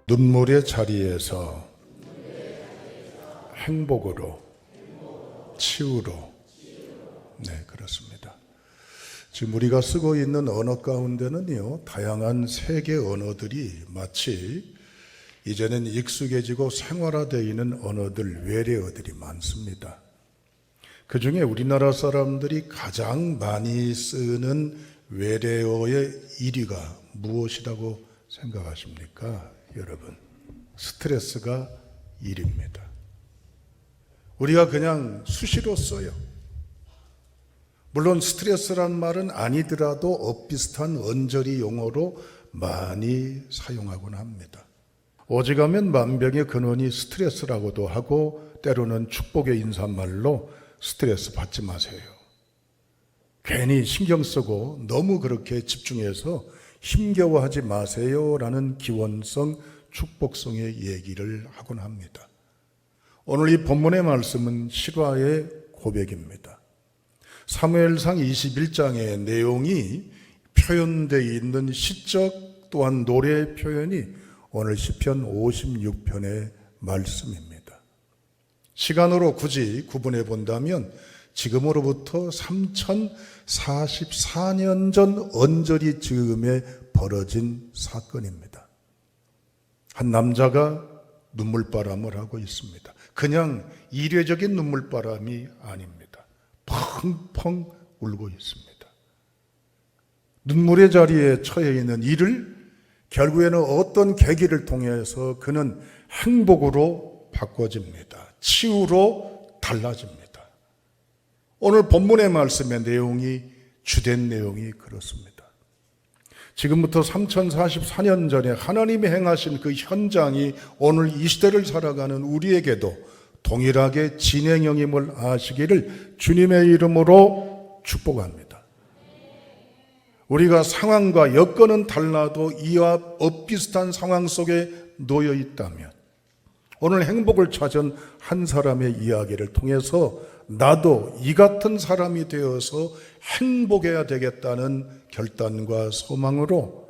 눈물의 자리에서 행복으로, 치유로. 네, 그렇습니다. 지금 우리가 쓰고 있는 언어 가운데는요, 다양한 세계 언어들이 마치 이제는 익숙해지고 생활화되어 있는 언어들, 외래어들이 많습니다. 그 중에 우리나라 사람들이 가장 많이 쓰는 외래어의 1위가 무엇이라고 생각하십니까? 여러분, 스트레스가 1위입니다. 우리가 그냥 수시로 써요. 물론 스트레스란 말은 아니더라도 엇비슷한 언저리 용어로 많이 사용하곤 합니다. 오직하면 만병의 근원이 스트레스라고도 하고 때로는 축복의 인사말로 스트레스 받지 마세요. 괜히 신경 쓰고 너무 그렇게 집중해서 힘겨워하지 마세요라는 기원성, 축복성의 얘기를 하곤 합니다. 오늘 이 본문의 말씀은 실화의 고백입니다. 사무엘상 21장의 내용이 표현되어 있는 시적 또한 노래의 표현이 오늘 시편 56편의 말씀입니다. 시간으로 굳이 구분해 본다면 지금으로부터 3044년 전 언저리 즈음에 벌어진 사건입니다. 한 남자가 눈물바람을 하고 있습니다. 그냥 이례적인 눈물바람이 아닙니다. 펑펑 울고 있습니다. 눈물의 자리에 처해 있는 이를 결국에는 어떤 계기를 통해서 그는 행복으로 바꿔집니다. 치유로 달라집니다. 오늘 본문의 말씀의 내용이, 주된 내용이 그렇습니다. 지금부터 3044년 전에 하나님이 행하신 그 현장이 오늘 이 시대를 살아가는 우리에게도 동일하게 진행형임을 아시기를 주님의 이름으로 축복합니다. 우리가 상황과 여건은 달라도 이와 엇비슷한 상황 속에 놓여 있다면 오늘 행복을 찾은 한 사람의 이야기를 통해서 나도 이 같은 사람이 되어서 행복해야 되겠다는 결단과 소망으로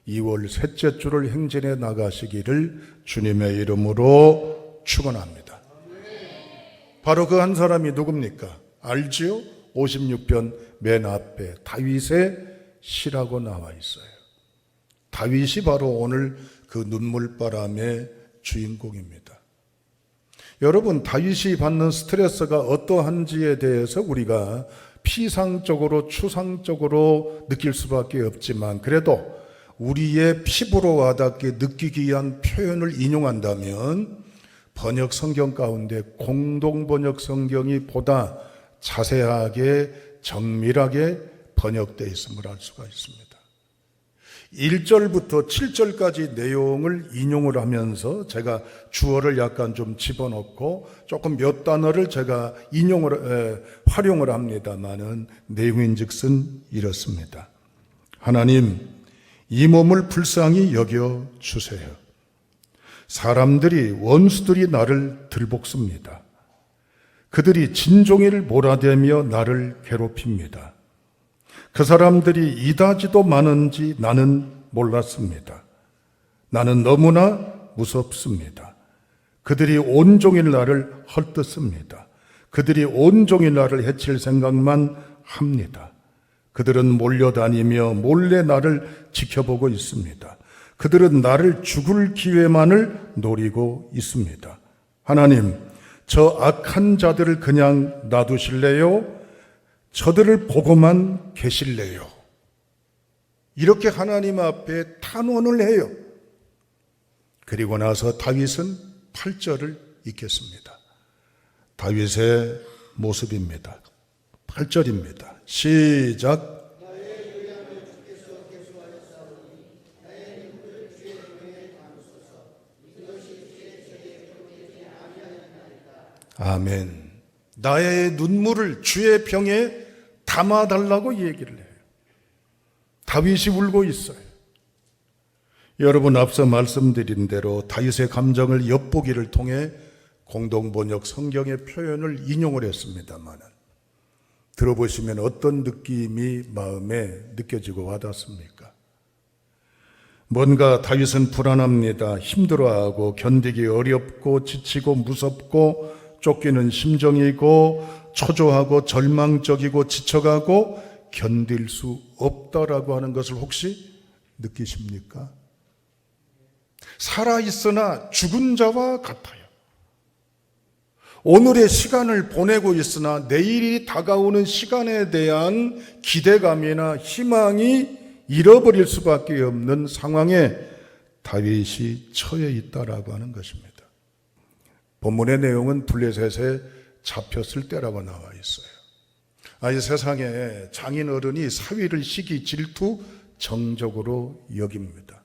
2월 셋째 주를 행진해 나가시기를 주님의 이름으로 축원합니다. 바로 그 한 사람이 누굽니까? 알지요? 56편 맨 앞에 다윗의 시라고 나와 있어요. 다윗이 바로 오늘 그 눈물바람의 주인공입니다. 여러분, 다윗이 받는 스트레스가 어떠한지에 대해서 우리가 피상적으로 추상적으로 느낄 수밖에 없지만 그래도 우리의 피부로 와닿게 느끼기 위한 표현을 인용한다면 번역 성경 가운데 공동 번역 성경이 보다 자세하게 정밀하게 번역되어 있음을 알 수가 있습니다. 1절부터 7절까지 내용을 인용을 하면서 제가 주어를 약간 좀 집어넣고 조금 몇 단어를 제가 활용을 합니다만은 내용인즉슨 이렇습니다. 하나님, 이 몸을 불쌍히 여겨 주세요. 사람들이, 원수들이 나를 들볶습니다. 그들이 진종일 몰아대며 나를 괴롭힙니다. 그 사람들이 이다지도 많은지 나는 몰랐습니다. 나는 너무나 무섭습니다. 그들이 온종일 나를 헐뜯습니다. 그들이 온종일 나를 해칠 생각만 합니다. 그들은 몰려다니며 몰래 나를 지켜보고 있습니다. 그들은 나를 죽을 기회만을 노리고 있습니다. 하나님, 저 악한 자들을 그냥 놔두실래요? 저들을 보고만 계실래요? 이렇게 하나님 앞에 탄원을 해요. 그리고 나서 다윗은 8절을 읽겠습니다. 다윗의 모습입니다. 8절입니다. 시작. 아멘. 나의 눈물을 주의 병에 담아달라고 얘기를 해요. 다윗이 울고 있어요. 여러분, 앞서 말씀드린 대로 다윗의 감정을 엿보기를 통해 공동번역 성경의 표현을 인용을 했습니다만 들어보시면 어떤 느낌이 마음에 느껴지고 와닿습니까? 뭔가 다윗은 불안합니다. 힘들어하고 견디기 어렵고 지치고 무섭고 쫓기는 심정이고 초조하고 절망적이고 지쳐가고 견딜 수 없다라고 하는 것을 혹시 느끼십니까? 살아있으나 죽은 자와 같아요. 오늘의 시간을 보내고 있으나 내일이 다가오는 시간에 대한 기대감이나 희망이 잃어버릴 수밖에 없는 상황에 다윗이 처해 있다라고 하는 것입니다. 본문의 내용은 블레셋에 잡혔을 때라고 나와 있어요. 이 세상에 장인 어른이 사위를 시기 질투 정적으로 여깁니다.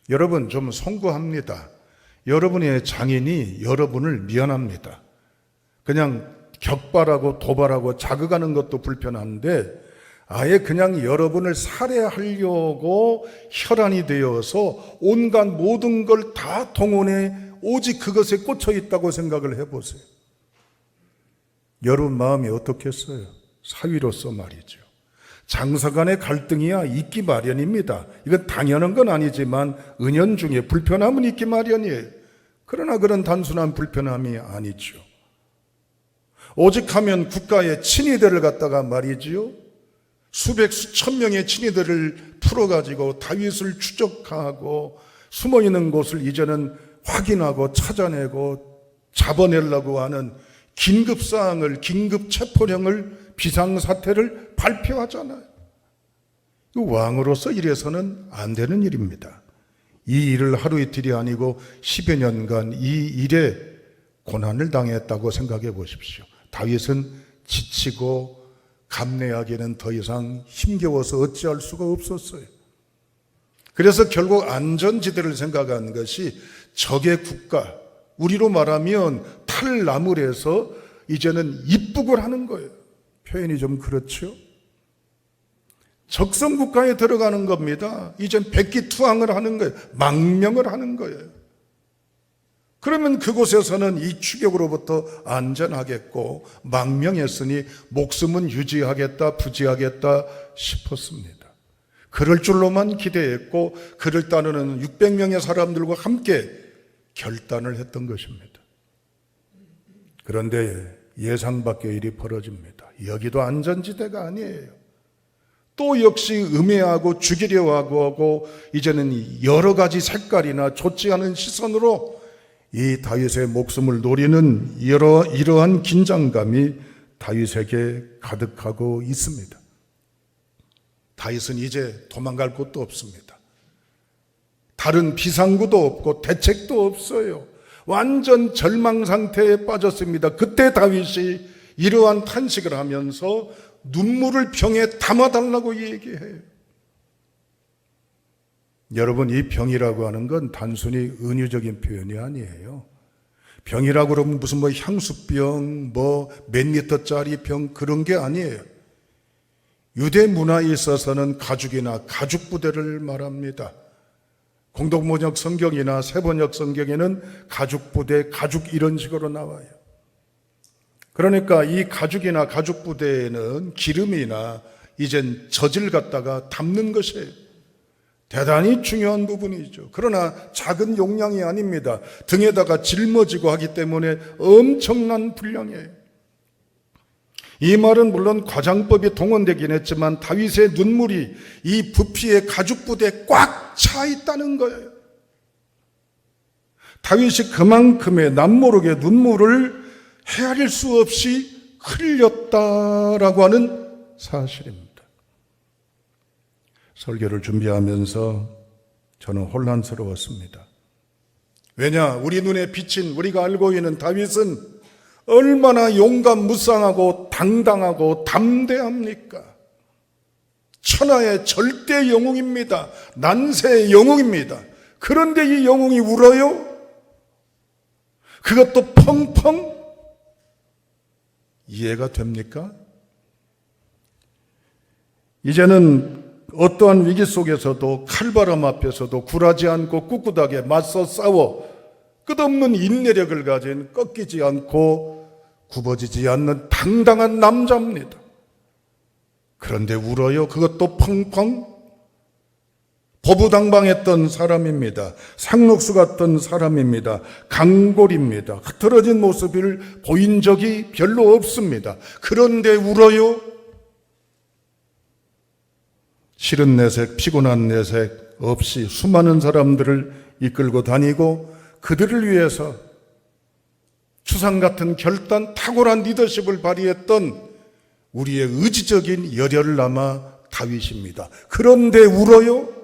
여러분 좀 송구합니다. 여러분의 장인이 여러분을 미안합니다. 그냥 격발하고 도발하고 자극하는 것도 불편한데 아예 그냥 여러분을 살해하려고 혈안이 되어서 온갖 모든 걸 다 동원해 오직 그것에 꽂혀 있다고 생각을 해보세요. 여러분 마음이 어떻겠어요? 사위로서 말이죠. 장사간의 갈등이야 있기 마련입니다. 이건 당연한 건 아니지만 은연중에 불편함은 있기 마련이에요. 그러나 그런 단순한 불편함이 아니죠. 오직하면 국가의 친위대를 갖다가 말이지요. 수백 수천 명의 친위대를 풀어가지고 다윗을 추적하고 숨어있는 곳을 이제는 확인하고 찾아내고 잡아내려고 하는 긴급사항을, 긴급체포령을, 비상사태를 발표하잖아요. 왕으로서 이래서는 안 되는 일입니다. 이 일을 하루 이틀이 아니고 10여 년간 이 일에 고난을 당했다고 생각해 보십시오. 다윗은 지치고 감내하기에는 더 이상 힘겨워서 어찌할 수가 없었어요. 그래서 결국 안전지대를 생각한 것이 적의 국가, 우리로 말하면 탈나물에서 이제는 입북을 하는 거예요. 표현이 좀 그렇죠? 적성국가에 들어가는 겁니다. 이젠 백기투항을 하는 거예요. 망명을 하는 거예요. 그러면 그곳에서는 이 추격으로부터 안전하겠고 망명했으니 목숨은 유지하겠다, 부지하겠다 싶었습니다. 그럴 줄로만 기대했고 그를 따르는 600명의 사람들과 함께 결단을 했던 것입니다. 그런데 예상 밖의 일이 벌어집니다. 여기도 안전지대가 아니에요. 또 역시 음해하고 죽이려 하고 이제는 여러 가지 색깔이나 좋지 않은 시선으로 이 다윗의 목숨을 노리는 이러한 긴장감이 다윗에게 가득하고 있습니다. 다윗은 이제 도망갈 곳도 없습니다. 다른 비상구도 없고 대책도 없어요. 완전 절망 상태에 빠졌습니다. 그때 다윗이 이러한 탄식을 하면서 눈물을 병에 담아달라고 얘기해요. 여러분, 이 병이라고 하는 건 단순히 은유적인 표현이 아니에요. 병이라고 그러면 무슨 향수병, 몇 리터짜리 병 그런 게 아니에요. 유대 문화에 있어서는 가죽이나 가죽부대를 말합니다. 공동번역 성경이나 세번역 성경에는 가죽부대, 가죽 이런 식으로 나와요. 그러니까 이 가죽이나 가죽부대에는 기름이나 이젠 젖을 갖다가 담는 것이에요. 대단히 중요한 부분이죠. 그러나 작은 용량이 아닙니다. 등에다가 짊어지고 하기 때문에 엄청난 분량이에요. 이 말은 물론 과장법이 동원되긴 했지만 다윗의 눈물이 이 부피의 가죽부대에 꽉 차 있다는 거예요. 다윗이 그만큼의 남모르게 눈물을 헤아릴 수 없이 흘렸다라고 하는 사실입니다. 설교를 준비하면서 저는 혼란스러웠습니다. 왜냐? 우리 눈에 비친 우리가 알고 있는 다윗은 얼마나 용감무쌍하고 당당하고 담대합니까? 천하의 절대 영웅입니다. 난세의 영웅입니다. 그런데 이 영웅이 울어요? 그것도 펑펑? 이해가 됩니까? 이제는 어떠한 위기 속에서도 칼바람 앞에서도 굴하지 않고 꿋꿋하게 맞서 싸워 끝없는 인내력을 가진 꺾이지 않고 굽어지지 않는 당당한 남자입니다. 그런데 울어요? 그것도 펑펑? 거부당방했던 사람입니다. 상록수 같던 사람입니다. 강골입니다. 흐트러진 모습을 보인 적이 별로 없습니다. 그런데 울어요? 싫은 내색, 피곤한 내색 없이 수많은 사람들을 이끌고 다니고 그들을 위해서 추상 같은 결단, 탁월한 리더십을 발휘했던 우리의 의지적인 열혈남아 다윗입니다. 그런데 울어요?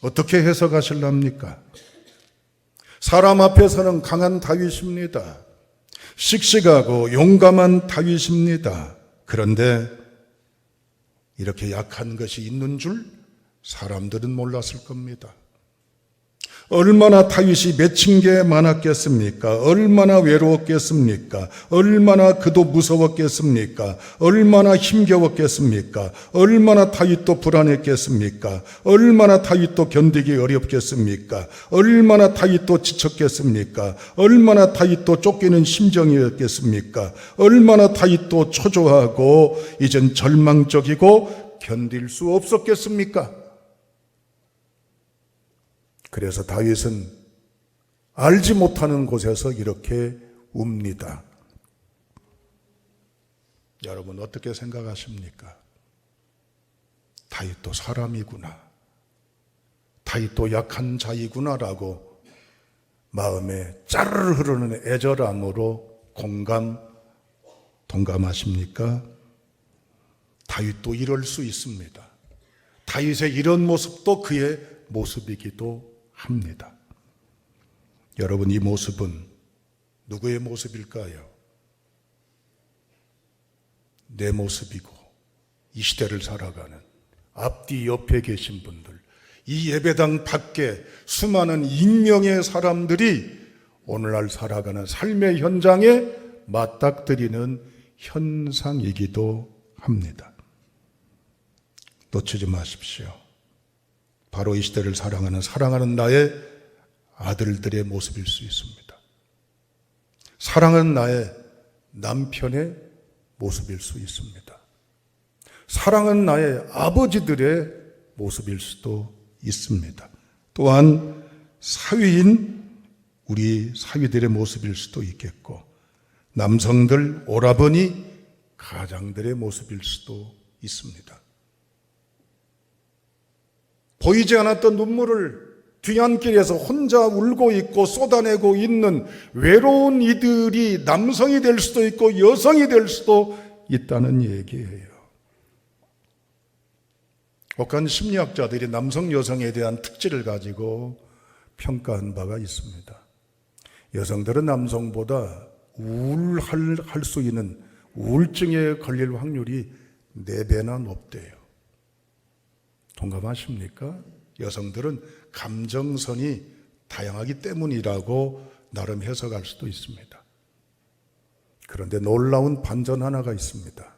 어떻게 해석하실랍니까? 사람 앞에서는 강한 다윗입니다. 씩씩하고 용감한 다윗입니다. 그런데 이렇게 약한 것이 있는 줄 사람들은 몰랐을 겁니다. 얼마나 다윗이 맺힌 게 많았겠습니까? 얼마나 외로웠겠습니까? 얼마나 그도 무서웠겠습니까? 얼마나 힘겨웠겠습니까? 얼마나 다윗도 불안했겠습니까? 얼마나 다윗도 견디기 어렵겠습니까? 얼마나 다윗도 지쳤겠습니까? 얼마나 다윗도 쫓기는 심정이었겠습니까? 얼마나 다윗도 초조하고 이젠 절망적이고 견딜 수 없었겠습니까? 그래서 다윗은 알지 못하는 곳에서 이렇게 웁니다. 여러분 어떻게 생각하십니까? 다윗도 사람이구나. 다윗도 약한 자이구나라고 마음에 짜르르 흐르는 애절함으로 동감하십니까? 다윗도 이럴 수 있습니다. 다윗의 이런 모습도 그의 모습이기도 합니다. 여러분 이 모습은 누구의 모습일까요? 내 모습이고 이 시대를 살아가는 앞뒤 옆에 계신 분들, 이 예배당 밖에 수많은 익명의 사람들이 오늘날 살아가는 삶의 현장에 맞닥뜨리는 현상이기도 합니다. 놓치지 마십시오. 바로 이 시대를 사랑하는 나의 아들들의 모습일 수 있습니다. 사랑하는 나의 남편의 모습일 수 있습니다. 사랑하는 나의 아버지들의 모습일 수도 있습니다. 또한 사위인 우리 사위들의 모습일 수도 있겠고, 남성들, 오라버니, 가장들의 모습일 수도 있습니다. 보이지 않았던 눈물을 뒤안길에서 혼자 울고 있고 쏟아내고 있는 외로운 이들이 남성이 될 수도 있고 여성이 될 수도 있다는 얘기예요. 혹한 심리학자들이 남성, 여성에 대한 특질을 가지고 평가한 바가 있습니다. 여성들은 남성보다 우울할 수 있는 우울증에 걸릴 확률이 4배나 높대요. 동감하십니까? 여성들은 감정선이 다양하기 때문이라고 나름 해석할 수도 있습니다. 그런데 놀라운 반전 하나가 있습니다.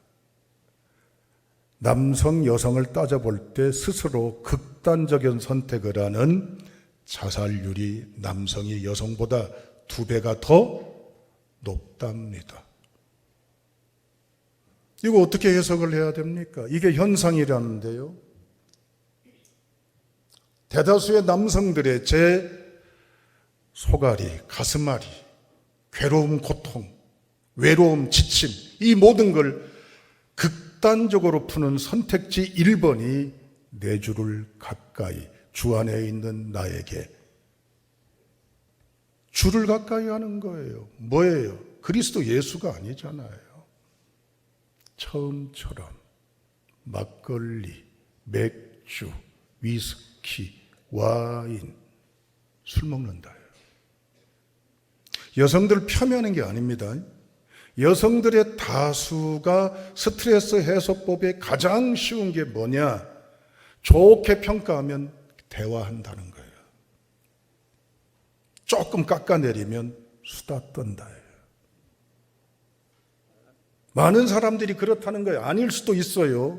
남성, 여성을 따져볼 때 스스로 극단적인 선택을 하는 자살률이 남성이 여성보다 2배가 더 높답니다. 이거 어떻게 해석을 해야 됩니까? 이게 현상이라는데요. 대다수의 남성들의 제 속앓이, 가슴앓이, 괴로움, 고통, 외로움, 지침, 이 모든 걸 극단적으로 푸는 선택지 1번이 내 주를 가까이, 주 안에 있는 나에게 주를 가까이 하는 거예요. 뭐예요? 그리스도 예수가 아니잖아요. 처음처럼 막걸리, 맥주, 위스키, 와인, 술 먹는다요. 여성들을 폄훼하는 게 아닙니다. 여성들의 다수가 스트레스 해소법에 가장 쉬운 게 뭐냐? 좋게 평가하면 대화한다는 거예요. 조금 깎아내리면 수다 떤다예요. 많은 사람들이 그렇다는 거예요. 아닐 수도 있어요.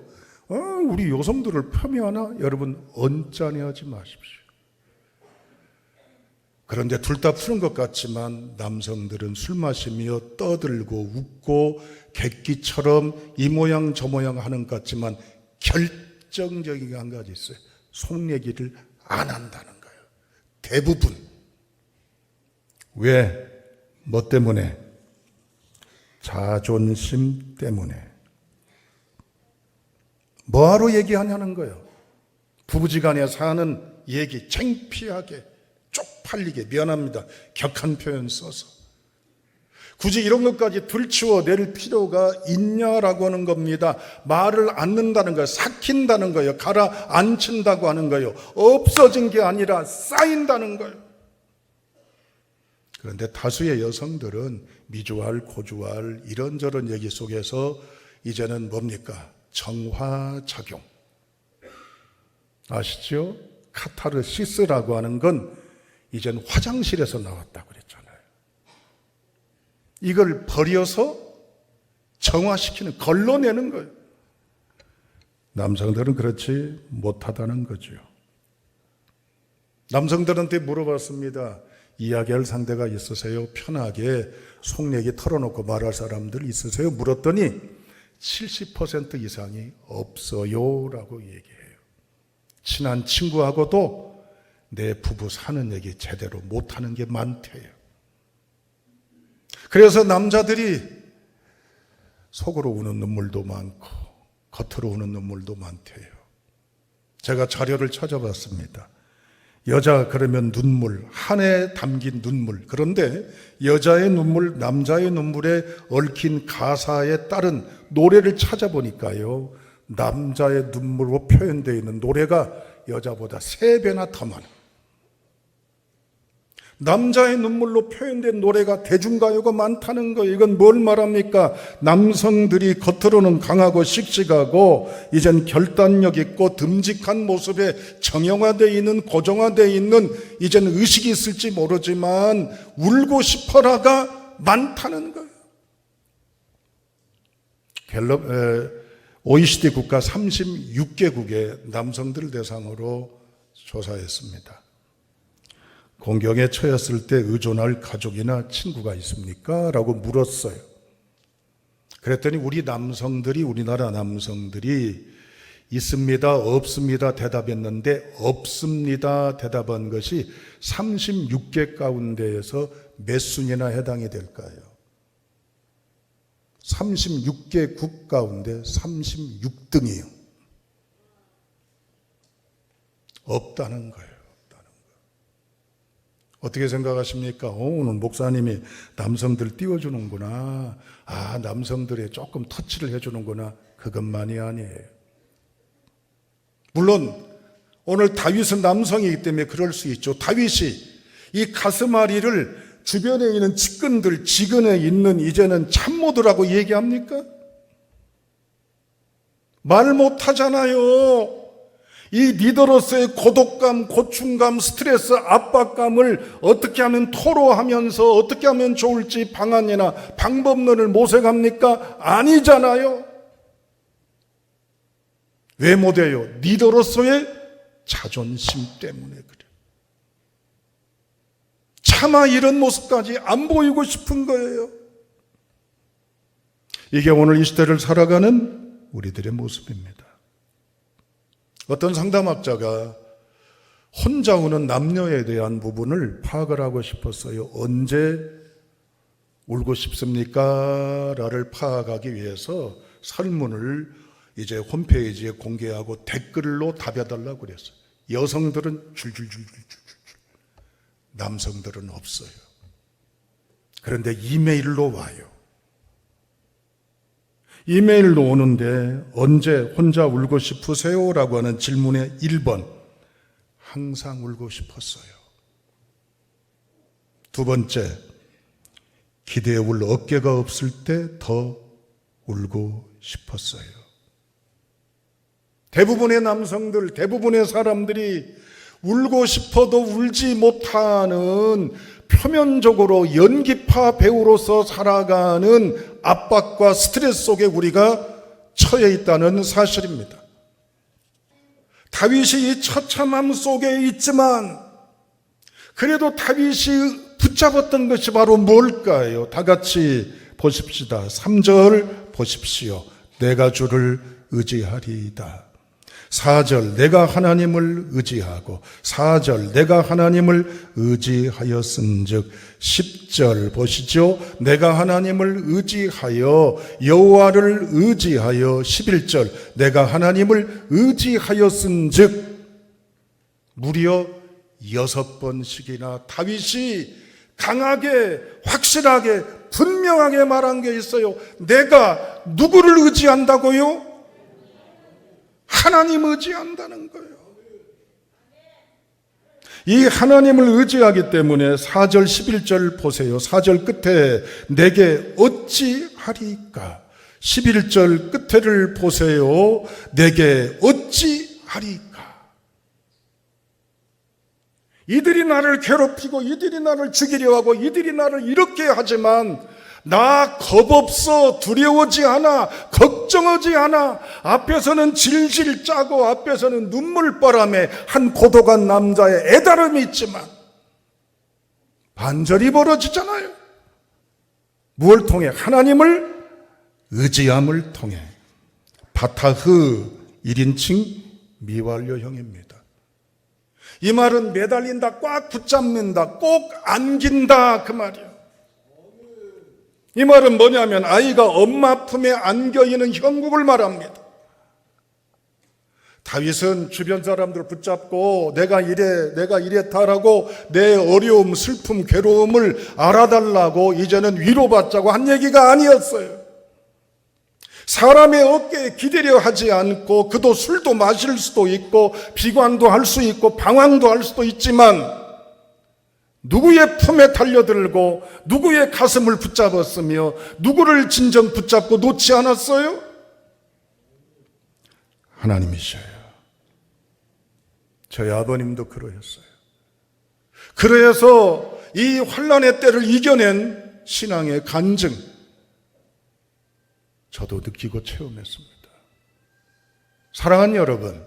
우리 여성들을 폄훼하나? 여러분 언짢아하지 마십시오. 그런데 둘 다 푸는 것 같지만 남성들은 술 마시며 떠들고 웃고 객기처럼 이 모양 저 모양 하는 것 같지만 결정적인 게 한 가지 있어요. 속 얘기를 안 한다는 거예요. 대부분. 왜? 뭐 때문에? 자존심 때문에. 뭐하러 얘기하냐는 거예요. 부부지간에 사는 얘기 창피하게 쪽팔리게 미안합니다. 격한 표현 써서. 굳이 이런 것까지 들추어낼 필요가 있냐라고 하는 겁니다. 말을 않는다는 거예요. 삭힌다는 거예요. 가라앉힌다고 하는 거예요. 없어진 게 아니라 쌓인다는 거예요. 그런데 다수의 여성들은 미주알, 고주알 이런저런 얘기 속에서 이제는 뭡니까? 정화작용. 아시죠? 카타르시스라고 하는 건 이젠 화장실에서 나왔다고 그랬잖아요. 이걸 버려서 정화시키는, 걸러내는 거예요. 남성들은 그렇지 못하다는 거죠. 남성들한테 물어봤습니다. 이야기할 상대가 있으세요? 편하게 속 얘기 털어놓고 말할 사람들 있으세요? 물었더니 70% 이상이 없어요 라고 얘기해요. 친한 친구하고도 내 부부 사는 얘기 제대로 못하는 게 많대요. 그래서 남자들이 속으로 우는 눈물도 많고 겉으로 우는 눈물도 많대요. 제가 자료를 찾아봤습니다. 여자 그러면 눈물, 한에 담긴 눈물. 그런데 여자의 눈물, 남자의 눈물에 얽힌 가사에 따른 노래를 찾아보니까요, 남자의 눈물로 표현되어 있는 노래가 여자보다 3배나 더 많아요. 남자의 눈물로 표현된 노래가 대중가요가 많다는 거예요. 이건 뭘 말합니까? 남성들이 겉으로는 강하고 씩씩하고 이젠 결단력 있고 듬직한 모습에 정형화되어 있는, 고정화되어 있는 이젠 의식이 있을지 모르지만 울고 싶어라가 많다는 거예요. 갤럽 OECD 국가 36개국의 남성들 대상으로 조사했습니다. 공경에 처했을 때 의존할 가족이나 친구가 있습니까? 라고 물었어요. 그랬더니 우리나라 남성들이 있습니다, 없습니다 대답했는데 없습니다 대답한 것이 36개 가운데에서 몇 순위나 해당이 될까요? 36개 국 가운데 36등이요. 없다는 거예요. 어떻게 생각하십니까? 오늘 목사님이 남성들 띄워주는구나. 남성들의 조금 터치를 해주는구나. 그것만이 아니에요. 물론 오늘 다윗은 남성이기 때문에 그럴 수 있죠. 다윗이 이 가스마리를 주변에 있는 측근들, 지근에 있는 이제는 참모들하고 얘기합니까? 말 못하잖아요. 이 리더로서의 고독감, 고충감, 스트레스, 압박감을 어떻게 하면 토로하면서 어떻게 하면 좋을지 방안이나 방법론을 모색합니까? 아니잖아요. 왜 못해요? 리더로서의 자존심 때문에 그래요. 차마 이런 모습까지 안 보이고 싶은 거예요. 이게 오늘 이 시대를 살아가는 우리들의 모습입니다. 어떤 상담학자가 혼자 우는 남녀에 대한 부분을 파악을 하고 싶었어요. 언제 울고 싶습니까? 라를 파악하기 위해서 설문을 이제 홈페이지에 공개하고 댓글로 답해달라고 그랬어요. 여성들은 줄줄줄줄줄, 남성들은 없어요. 그런데 이메일로 와요. 이메일로 오는데 언제 혼자 울고 싶으세요? 라고 하는 질문의 1번, 항상 울고 싶었어요. 2번째, 기대에 울 어깨가 없을 때 더 울고 싶었어요. 대부분의 남성들, 대부분의 사람들이 울고 싶어도 울지 못하는 표면적으로 연기파 배우로서 살아가는 압박과 스트레스 속에 우리가 처해 있다는 사실입니다. 다윗이 이 처참함 속에 있지만 그래도 다윗이 붙잡았던 것이 바로 뭘까요? 다 같이 보십시다. 3절 보십시오. 내가 주를 의지하리이다. 4절 내가 하나님을 의지하고 4절 내가 하나님을 의지하였은즉 10절 보시죠. 내가 하나님을 의지하여 여호와를 의지하여 11절 내가 하나님을 의지하였은즉 무려 6번씩이나 다윗이 강하게 확실하게 분명하게 말한 게 있어요. 내가 누구를 의지한다고요? 하나님 의지한다는 거예요. 이 하나님을 의지하기 때문에 4절 11절 보세요. 4절 끝에 내게 어찌하리까? 11절 끝에를 보세요. 내게 어찌하리까? 이들이 나를 괴롭히고 이들이 나를 죽이려 하고 이들이 나를 이렇게 하지만 나 겁없어, 두려워지 않아, 걱정하지 않아. 앞에서는 질질 짜고 앞에서는 눈물바람에 한 고독한 남자의 애달음이 있지만 반절이 벌어지잖아요. 무엇을 통해? 하나님을 의지함을 통해. 바타흐 1인칭 미완료형입니다. 이 말은 매달린다, 꽉 붙잡는다, 꼭 안긴다 그 말이에요. 이 말은 뭐냐면 아이가 엄마 품에 안겨 있는 형국을 말합니다. 다윗은 주변 사람들 붙잡고 내가 이랬다라고 내 어려움, 슬픔, 괴로움을 알아달라고 이제는 위로받자고 한 얘기가 아니었어요. 사람의 어깨에 기대려 하지 않고 그도 술도 마실 수도 있고 비관도 할 수 있고 방황도 할 수도 있지만 누구의 품에 달려들고 누구의 가슴을 붙잡았으며 누구를 진정 붙잡고 놓지 않았어요? 하나님이셔요. 저희 아버님도 그러셨어요. 그래서 이 환난의 때를 이겨낸 신앙의 간증 저도 느끼고 체험했습니다. 사랑하는 여러분,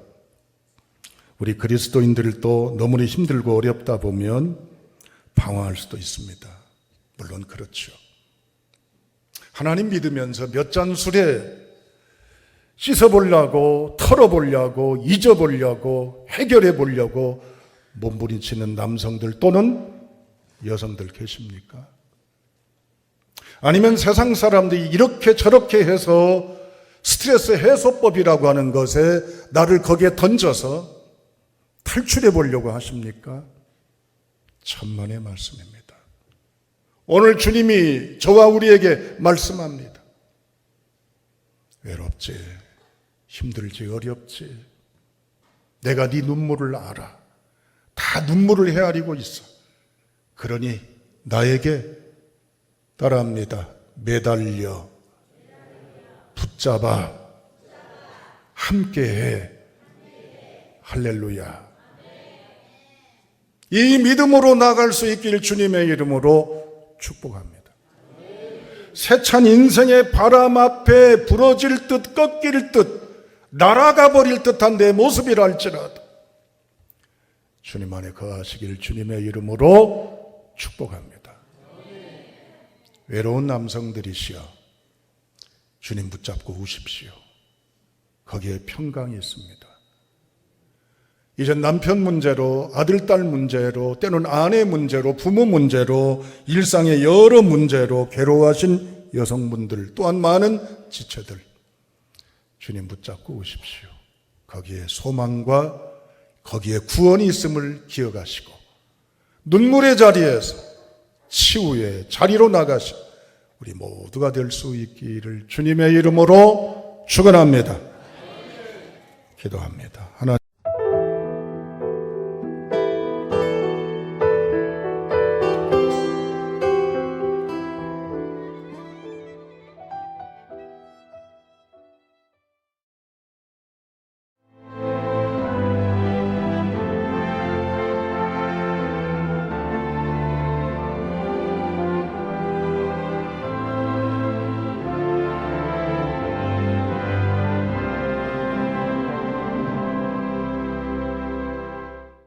우리 그리스도인들도 너무나 힘들고 어렵다 보면 방황할 수도 있습니다. 물론 그렇죠. 하나님 믿으면서 몇 잔 술에 씻어보려고, 털어보려고, 잊어보려고, 해결해보려고 몸부림치는 남성들 또는 여성들 계십니까? 아니면 세상 사람들이 이렇게 저렇게 해서 스트레스 해소법이라고 하는 것에 나를 거기에 던져서 탈출해 보려고 하십니까? 천만의 말씀입니다. 오늘 주님이 저와 우리에게 말씀합니다. 외롭지, 힘들지, 어렵지. 내가 네 눈물을 알아. 다 눈물을 헤아리고 있어. 그러니 나에게 따라합니다. 매달려, 붙잡아, 함께해. 할렐루야. 이 믿음으로 나갈 수 있길 주님의 이름으로 축복합니다. 세찬 인생의 바람 앞에 부러질 듯 꺾일 듯 날아가 버릴 듯한 내 모습이라 할지라도 주님 안에 거하시길 주님의 이름으로 축복합니다. 외로운 남성들이시여 주님 붙잡고 우십시오. 거기에 평강이 있습니다. 이제 남편 문제로, 아들, 딸 문제로, 때로는 아내 문제로, 부모 문제로, 일상의 여러 문제로 괴로워하신 여성분들, 또한 많은 지체들, 주님 붙잡고 오십시오. 거기에 소망과 거기에 구원이 있음을 기억하시고 눈물의 자리에서 치유의 자리로 나가신 우리 모두가 될 수 있기를 주님의 이름으로 축원합니다. 기도합니다.